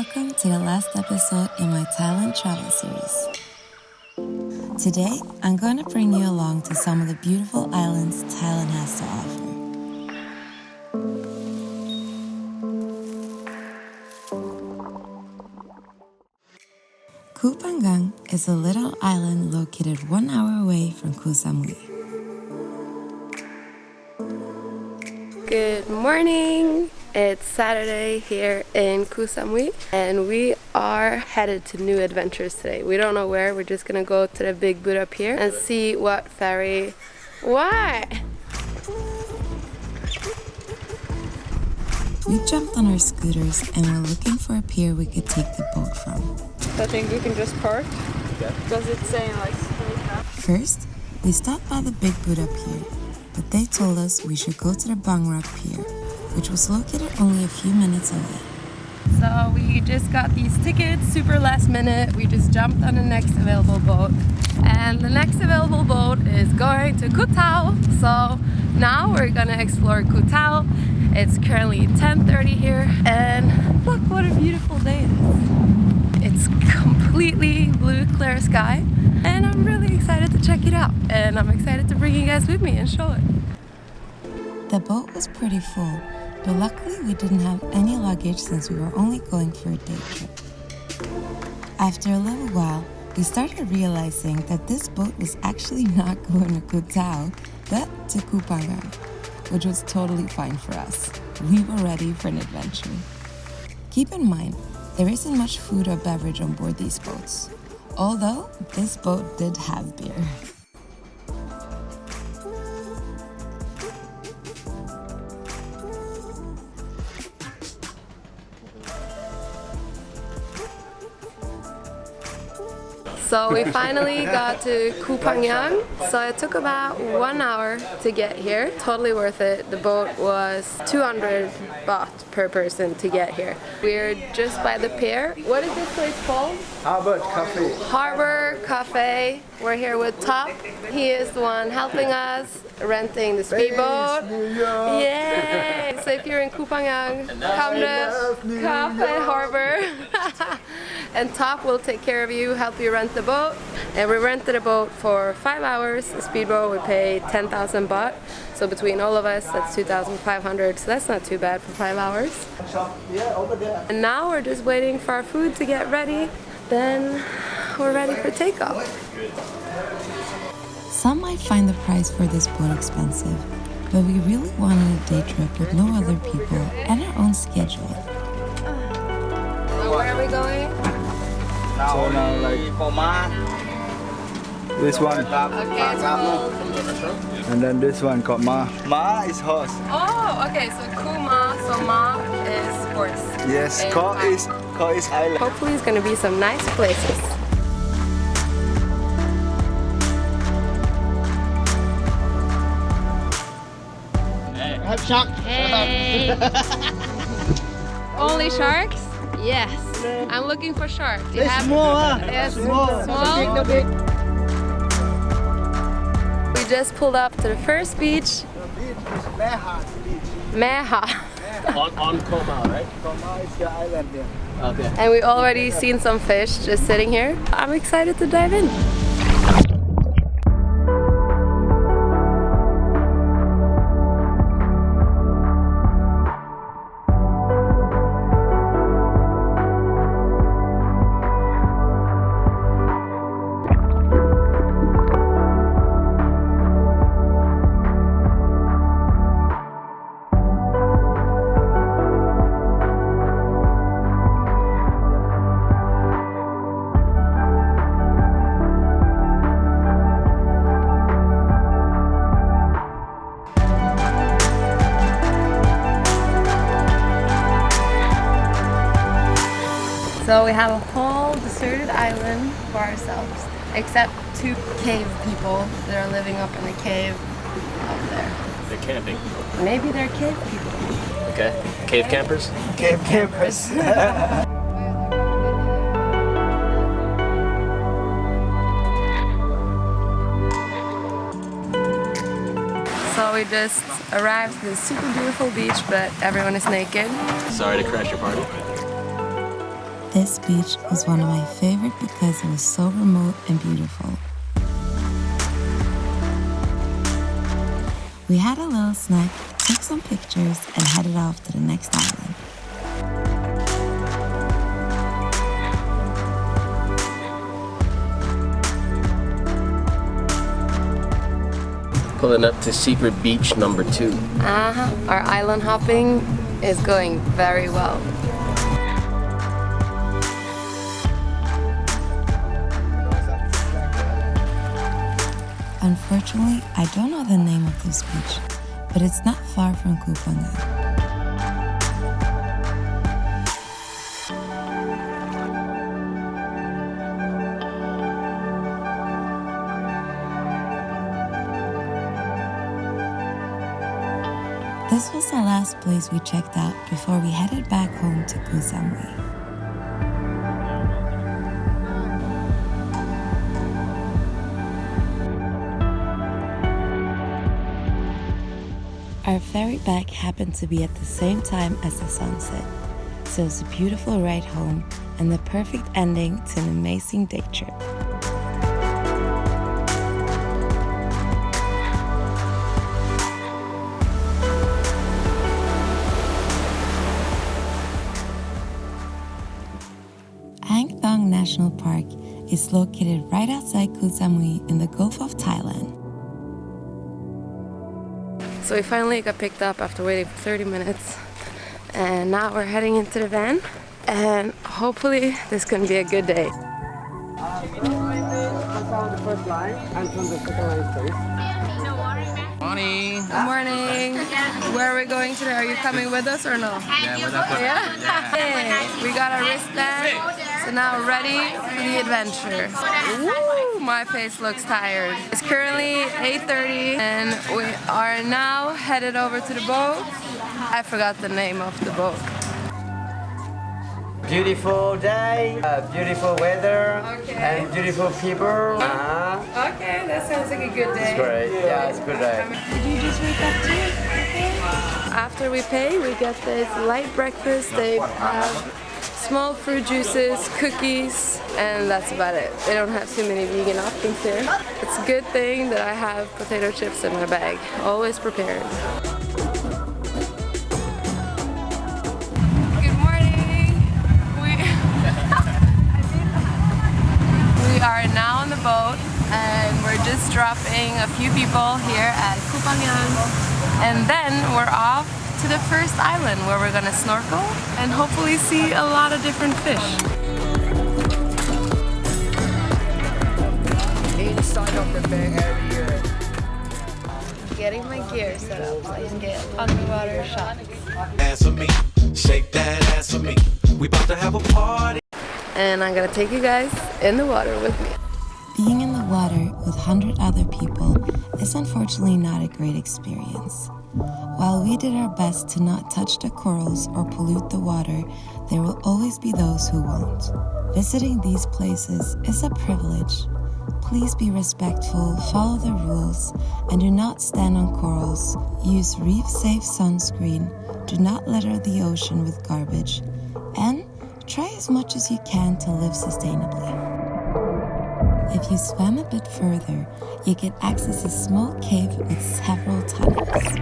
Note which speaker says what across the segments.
Speaker 1: welcome to the last episode in my Thailand Travel Series. Today, I'm going to bring you along to some of the beautiful islands Thailand has to offer. Koh Phangan is a little island located 1 hour away from Koh Samui.
Speaker 2: Good morning! It's Saturday here in Koh Samui and we are headed to new adventures today. We don't know where, we're just gonna go to the big boat up here and see what ferry... What?
Speaker 1: We jumped on our scooters and we're looking for a pier we could take the boat from.
Speaker 3: I think we can just park.
Speaker 4: Okay.
Speaker 3: Does it say like straight up?
Speaker 1: First, we stopped by the big boat up here, but they told us we should go to the Bang Rock Pier, which was located only a few minutes away.
Speaker 2: So we just got these tickets super last minute. We just jumped on the next available boat. And the next available boat is going to Koh Tao. So now we're gonna explore Koh Tao. It's currently 10:30 here and look what a beautiful day it is. It's completely blue, clear sky and I'm really excited to check it out. And I'm excited to bring you guys with me and show it.
Speaker 1: The boat was pretty full, but luckily we didn't have any luggage since we were only going for a day trip. After a little while, we started realizing that this boat was actually not going to Koh Tao, but to Koh Phangan, which was totally fine for us. We were ready for an adventure. Keep in mind, there isn't much food or beverage on board these boats, although this boat did have beer.
Speaker 2: So we finally got to Koh Phangan. So it took about 1 hour to get here. Totally worth it. The boat was 200 baht per person to get here. We're just by the pier. What is this place called?
Speaker 4: Harbor Cafe.
Speaker 2: Harbor Cafe. We're here with Top. He is the one helping us, renting the speedboat. Yay! So if you're in Koh Phangan, come to Cafe Harbor. And Top will take care of you, help you rent the boat. And we rented a boat for 5 hours. A speedboat, we paid 10,000 baht. So between all of us, that's 2,500. So that's not too bad for 5 hours. And now we're just waiting for our food to get ready. Then we're ready for takeoff.
Speaker 1: Some might find the price for this boat expensive, but we really wanted a day trip with no other people and our own schedule.
Speaker 2: So where are we going?
Speaker 4: So now like this one,
Speaker 2: Okay, it's called...
Speaker 4: and then this one called Ma. Ma is horse.
Speaker 2: Oh, okay, so Kuma, so Ma is horse.
Speaker 4: Yes,
Speaker 2: And
Speaker 4: Koh
Speaker 2: Ma.
Speaker 4: is island.
Speaker 2: Hopefully it's gonna be some nice places. Hey! Only sharks? Yes. I'm looking for sharks. You have
Speaker 4: Small,
Speaker 2: Yes,
Speaker 4: small.
Speaker 2: small.
Speaker 4: No big.
Speaker 2: We just pulled up to the first beach.
Speaker 4: The beach is Meha beach.
Speaker 2: Meha.
Speaker 5: On Koh Mau, right?
Speaker 4: Koh Ma is the island here.
Speaker 5: Okay.
Speaker 2: And we already seen some fish just sitting here. I'm excited to dive in. So we have a whole deserted island for ourselves, except 2 cave people that are living up in the cave up there.
Speaker 5: They're camping.
Speaker 2: Maybe they're cave people.
Speaker 5: Okay. Cave campers?
Speaker 4: Cave campers.
Speaker 2: So we just arrived to this super beautiful beach, but everyone is naked.
Speaker 5: Sorry to crash your party.
Speaker 1: This beach was one of my favorite because it was so remote and beautiful. We had a little snack, took some pictures, and headed off to the next island.
Speaker 5: Pulling up to secret beach number 2.
Speaker 2: Our island hopping is going very well.
Speaker 1: Unfortunately, I don't know the name of this beach, but it's not far from Koh Phangan. This was the last place we checked out before we headed back home to Koh Samui. Our ferry back happened to be at the same time as the sunset, so it was a beautiful ride home and the perfect ending to an amazing day trip. Thong National Park is located right outside Koh Samui in the Gulf of Thailand.
Speaker 2: So we finally got picked up after waiting for 30 minutes, and now we're heading into the van, and hopefully this can be a good day.
Speaker 4: The first line and from the second line, please.
Speaker 5: Morning.
Speaker 2: Good morning. Where are we going today? Are you coming with us or no?
Speaker 5: Yeah, we're not
Speaker 2: Yeah? Hey, we got our wristband, so now we're ready for the adventure. Woo, my face looks tired. It's currently 8:30 and we are now headed over to the boat. I forgot the name of the boat.
Speaker 4: Beautiful day, beautiful weather,
Speaker 2: Okay.
Speaker 4: and beautiful people.
Speaker 2: Okay, that sounds like a good day.
Speaker 4: Great, yeah, it's a good day.
Speaker 2: Did you just wake up too? After we pay, we get this light breakfast. They have small fruit juices, cookies, and that's about it. They don't have too many vegan options here. It's a good thing that I have potato chips in my bag, always prepared. Good morning. We are now on the boat and we're just dropping a few people here at Koh Phangan, and then we're off to the first island where we're gonna snorkel and hopefully see a lot of different fish.
Speaker 4: Inside of the bag area.
Speaker 2: Getting my gear set up so I can get underwater shots.
Speaker 6: Ass for me, shake that ass for me. We about to have a party.
Speaker 2: And I'm gonna take you guys in the water with me.
Speaker 1: Being in the water with 100 other people is unfortunately not a great experience. While we did our best to not touch the corals or pollute the water, there will always be those who won't. Visiting these places is a privilege. Please be respectful, follow the rules, and do not stand on corals. Use reef-safe sunscreen, do not litter the ocean with garbage, and try as much as you can to live sustainably. If you swim a bit further, you get access to a small cave with several tunnels.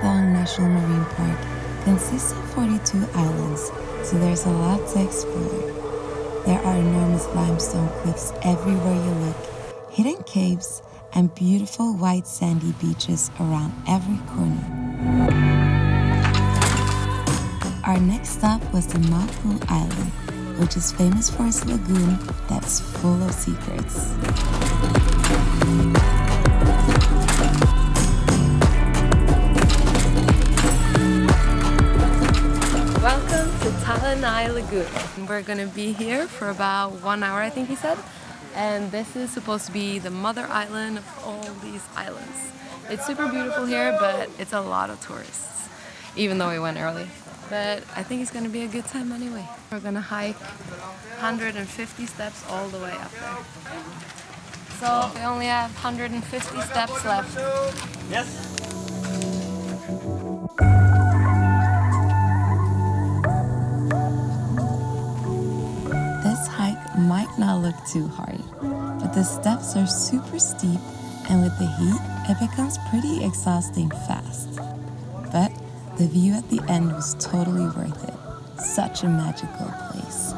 Speaker 1: Thong National Marine Park consists of 42 islands, so there's a lot to explore. There are enormous limestone cliffs everywhere you look, hidden caves, and beautiful white sandy beaches around every corner. Our next stop was the Koh Island, which is famous for its lagoon that's full of secrets.
Speaker 2: Welcome to Thailand Lagoon. We're gonna be here for about 1 hour, I think he said. And this is supposed to be the mother island of all these islands. It's super beautiful here, but it's a lot of tourists. even though we went early. But I think it's gonna be a good time anyway. We're gonna hike 150 steps all the way up there. So we only have 150 steps left.
Speaker 4: Yes.
Speaker 1: This hike might not look too hard, but the steps are super steep, and with the heat, it becomes pretty exhausting fast. But the view at the end was totally worth it. Such a magical place.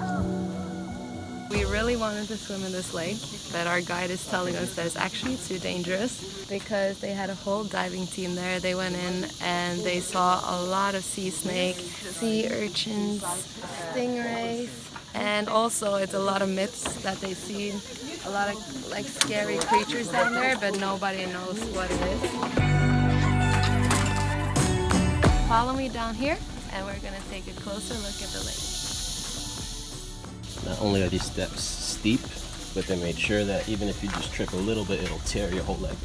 Speaker 2: We really wanted to swim in this lake, but our guide is telling us that it's actually too dangerous because they had a whole diving team there. They went in and they saw a lot of sea snake, sea urchins, stingrays, and also it's a lot of myths that they see. A lot of like scary creatures down there, but nobody knows what it is. Follow me down here and we're gonna take a closer look at the lake.
Speaker 5: Not only are these steps steep, but they made sure that even if you just trip a little bit, it'll tear your whole leg.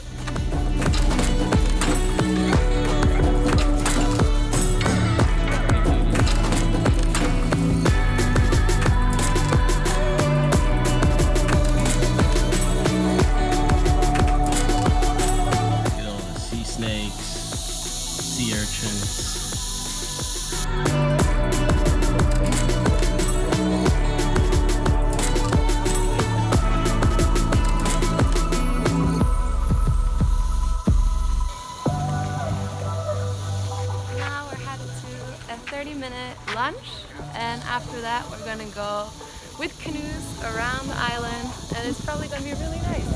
Speaker 5: Look at all the sea snakes, sea urchins.
Speaker 2: Lunch, and after that we're gonna go with canoes around the island, and it's probably gonna be really nice.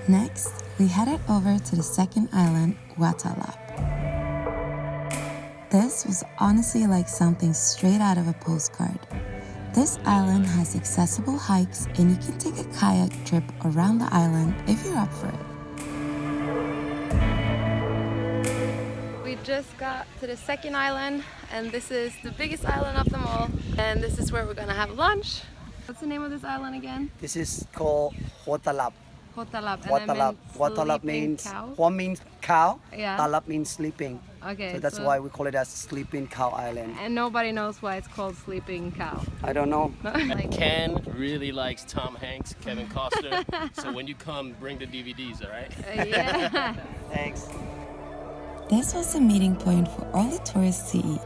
Speaker 1: Next, we headed over to the second island, Koh Wua Ta Lap. This was honestly like something straight out of a postcard. This island has accessible hikes, and you can take a kayak trip around the island if you're up for it.
Speaker 2: We just got to the second island, and this is the biggest island of them all, and this is where we're gonna have lunch. What's the name of this island again?
Speaker 7: This is called Wua Ta Lap.
Speaker 2: Koh Ta Lap.
Speaker 7: Wua Ta Lap. Wua Ta Lap means Wua means cow.
Speaker 2: Yeah.
Speaker 7: Ta Lap means sleeping.
Speaker 2: Okay.
Speaker 7: So that's why we call it as Sleeping Cow Island.
Speaker 2: And nobody knows why it's called Sleeping Cow.
Speaker 7: I don't know.
Speaker 2: Like,
Speaker 5: Ken really likes Tom Hanks, Kevin Costner. So when you come, bring the DVDs, all right?
Speaker 2: yeah.
Speaker 7: Thanks.
Speaker 1: This was a meeting point for all the tourists to eat.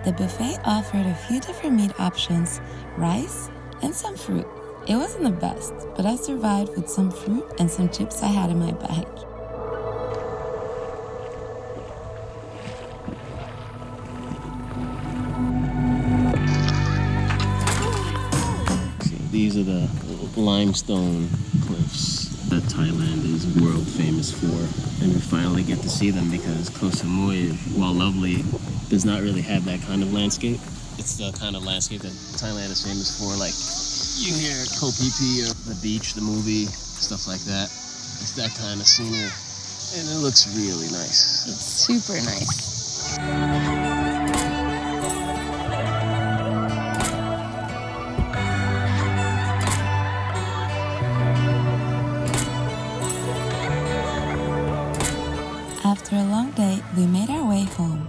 Speaker 1: The buffet offered a few different meat options, rice, and some fruit. It wasn't the best, but I survived with some fruit and some chips I had in my bag.
Speaker 5: These are the limestone cliffs that Thailand is world famous for. And we finally get to see them because Koh Samui, while lovely, does not really have that kind of landscape. It's the kind of landscape that Thailand is famous for. Like, you hear Koh Phi Phi or the beach, the movie, stuff like that. It's that kind of scenery. And it looks really nice.
Speaker 2: It's super nice.
Speaker 1: After a long day, we made our way home.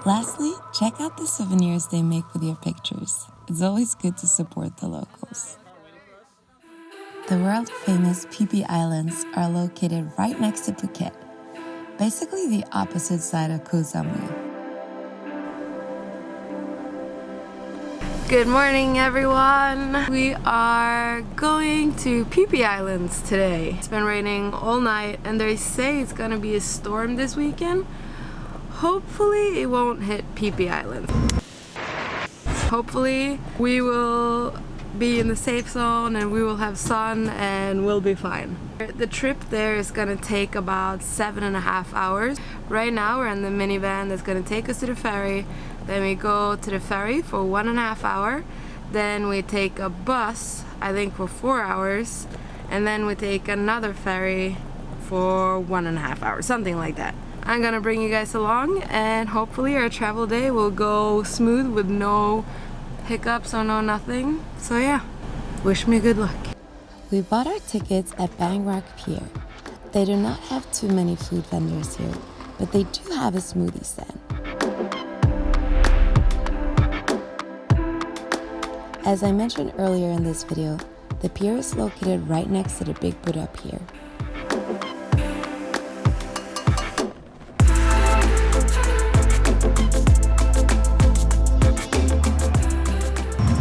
Speaker 1: Lastly, check out the souvenirs they make with your pictures. It's always good to support the locals. The world-famous Phi Phi Islands are located right next to Phuket, basically the opposite side of Koh Samui.
Speaker 2: Good morning, everyone. We are going to Phi Phi Islands today. It's been raining all night, and they say it's gonna be a storm this weekend. Hopefully, it won't hit Phi Phi Islands. Hopefully, we will be in the safe zone and we will have sun and we'll be fine. The trip there is gonna take about 7.5 hours. Right now, we're in the minivan that's gonna take us to the ferry. Then we go to the ferry for 1.5 hours. Then we take a bus, I think for 4 hours. And then we take another ferry for 1.5 hours, something like that. I'm gonna bring you guys along, and hopefully our travel day will go smooth with no hiccups or no nothing. So yeah, wish me good luck.
Speaker 1: We bought our tickets at Bang Rock Pier. They do not have too many food vendors here, but they do have a smoothie stand. As I mentioned earlier in this video, the pier is located right next to the Big Buddha Pier.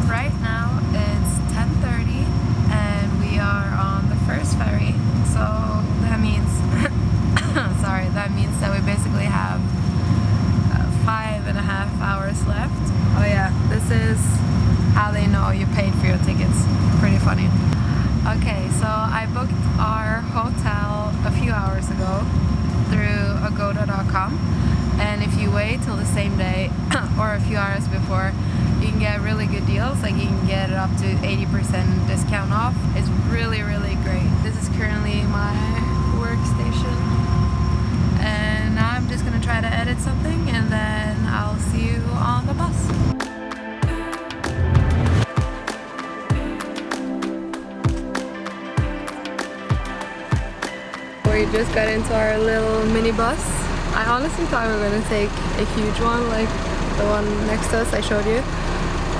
Speaker 2: Right now it's 10:30 and we are on the first ferry. So that means, that means that we basically have 5.5 hours left. Oh yeah, this is how they know you paid for your tickets. Pretty funny. Okay, so I booked our hotel a few hours ago through agoda.com, and if you wait till the same day or a few hours before, you can get really good deals. Like you can get it up to 80% discount off. It's really, really great. This is currently my workstation, and now I'm just gonna try to edit something, and then I'll see you on the bus. We just got into our little mini bus. I honestly thought we were gonna take a huge one, like the one next to us I showed you.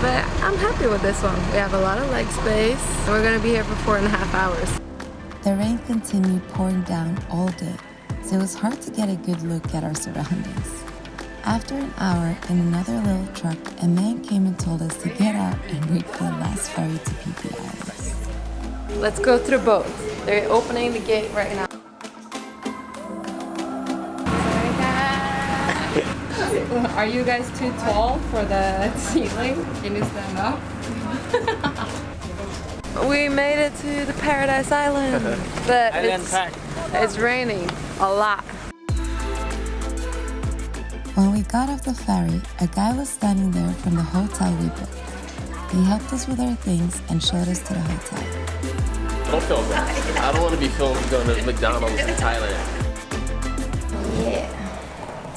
Speaker 2: But I'm happy with this one. We have a lot of leg space. We're gonna be here for 4.5 hours.
Speaker 1: The rain continued pouring down all day, so it was hard to get a good look at our surroundings. After an hour in another little truck, a man came and told us to get out and wait for the last ferry to Phi Phi Island.
Speaker 2: Let's go to the boat. They're opening the gate right now. Are you guys too tall for the ceiling? Can you stand up? We made it to the Paradise Island, but it's raining a lot.
Speaker 1: When we got off the ferry, a guy was standing there from the hotel we booked. He helped us with our things and showed us to the hotel.
Speaker 5: Don't film that. I don't want to be filmed going to McDonald's in Thailand.
Speaker 2: Yeah.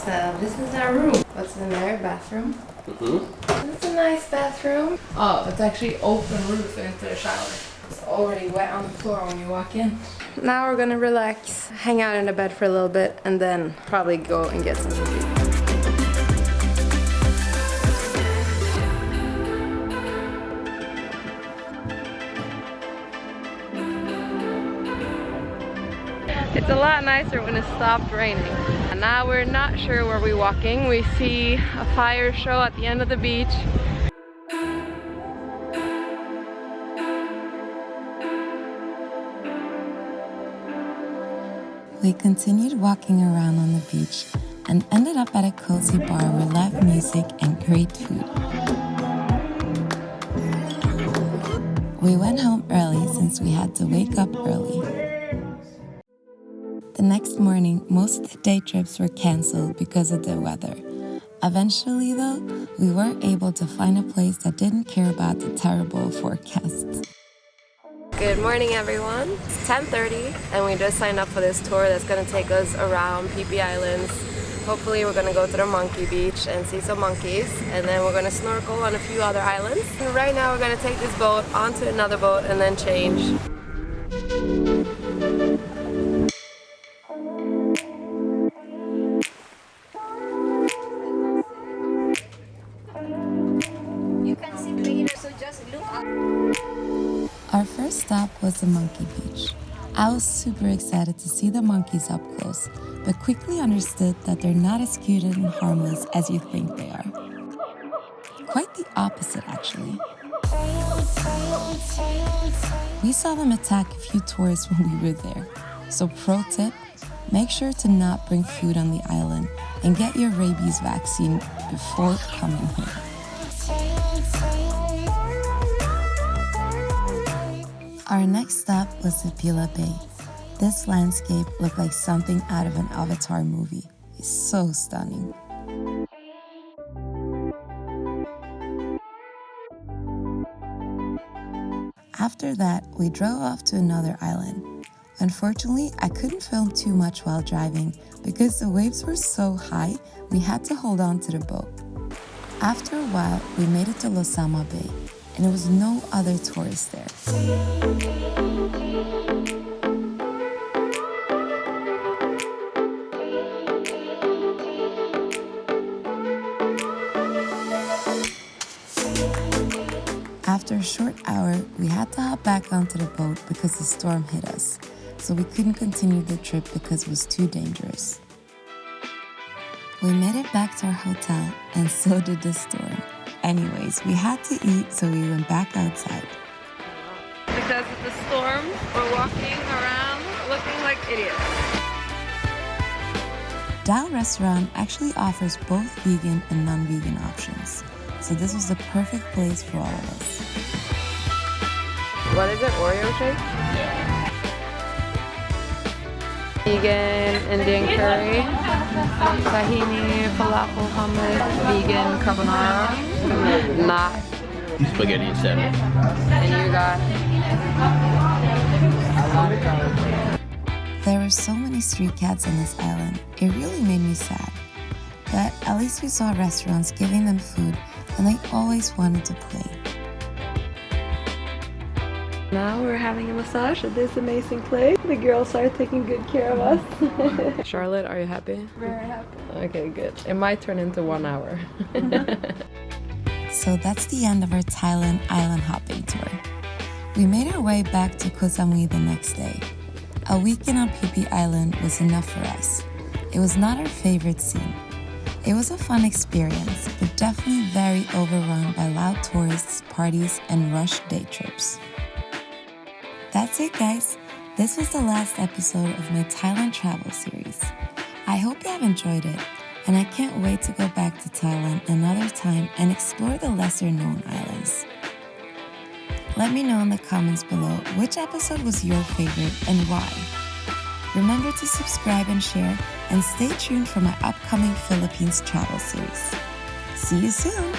Speaker 2: So this is our room. What's in there? Bathroom. It's a nice bathroom. Oh, it's actually open roof into the shower. It's already wet on the floor when you walk in. Now we're gonna relax, hang out in the bed for a little bit, and then probably go and get something to eat. It's a lot nicer when it stopped raining. And now we're not sure where we're walking. We see a fire show at the end of the beach.
Speaker 1: We continued walking around on the beach and ended up at a cozy bar with live music and great food. We went home early since we had to wake up early. The next morning, most of the day trips were canceled because of the weather. Eventually, though, we were able to find a place that didn't care about the terrible forecasts.
Speaker 2: Good morning, everyone. It's 10:30 and we just signed up for this tour that's going to take us around Phi Phi Islands. Hopefully we're going to go to the monkey beach and see some monkeys, and then we're going to snorkel on a few other islands. And right now we're going to take this boat onto another boat and then change.
Speaker 1: Our first stop was the monkey beach. I was super excited to see the monkeys up close, but quickly understood that they're not as cute and harmless as you think they are. Quite the opposite, actually. We saw them attack a few tourists when we were there. So pro tip, make sure to not bring food on the island and get your rabies vaccine before coming here. Our next stop was Pila Bay. This landscape looked like something out of an Avatar movie. It's so stunning. After that, we drove off to another island. Unfortunately, I couldn't film too much while driving because the waves were so high, we had to hold on to the boat. After a while, we made it to Losama Bay, and there was no other tourists there. After a short hour, we had to hop back onto the boat because the storm hit us, so we couldn't continue the trip because it was too dangerous. We made it back to our hotel, and so did the storm. Anyways, we had to eat, so we went back outside.
Speaker 2: Because of the storm, we're walking around looking like idiots.
Speaker 1: Dal Restaurant actually offers both vegan and non-vegan options, so this was the perfect place for all of us.
Speaker 2: What is it? Oreo shake? Vegan Indian curry, tahini, falafel hummus, vegan carbonara, not.
Speaker 5: Spaghetti and salmon.
Speaker 2: And you got.
Speaker 1: There were so many street cats on this island, it really made me sad. But at least we saw restaurants giving them food, and they always wanted to play.
Speaker 3: Now we're having a massage at this amazing place. The girls are taking good care of us.
Speaker 2: Charlotte, are you happy?
Speaker 3: Very happy.
Speaker 2: Okay, good. It might turn into 1 hour.
Speaker 1: So that's the end of our Thailand island hopping tour. We made our way back to Koh Samui the next day. A weekend on Phi Phi Island was enough for us. It was not our favorite scene. It was a fun experience, but definitely very overrun by loud tourists, parties, and rushed day trips. That's it, guys. This was the last episode of my Thailand Travel Series. I hope you have enjoyed it, and I can't wait to go back to Thailand another time and explore the lesser-known islands. Let me know in the comments below which episode was your favorite and why. Remember to subscribe and share, and stay tuned for my upcoming Philippines travel series. See you soon!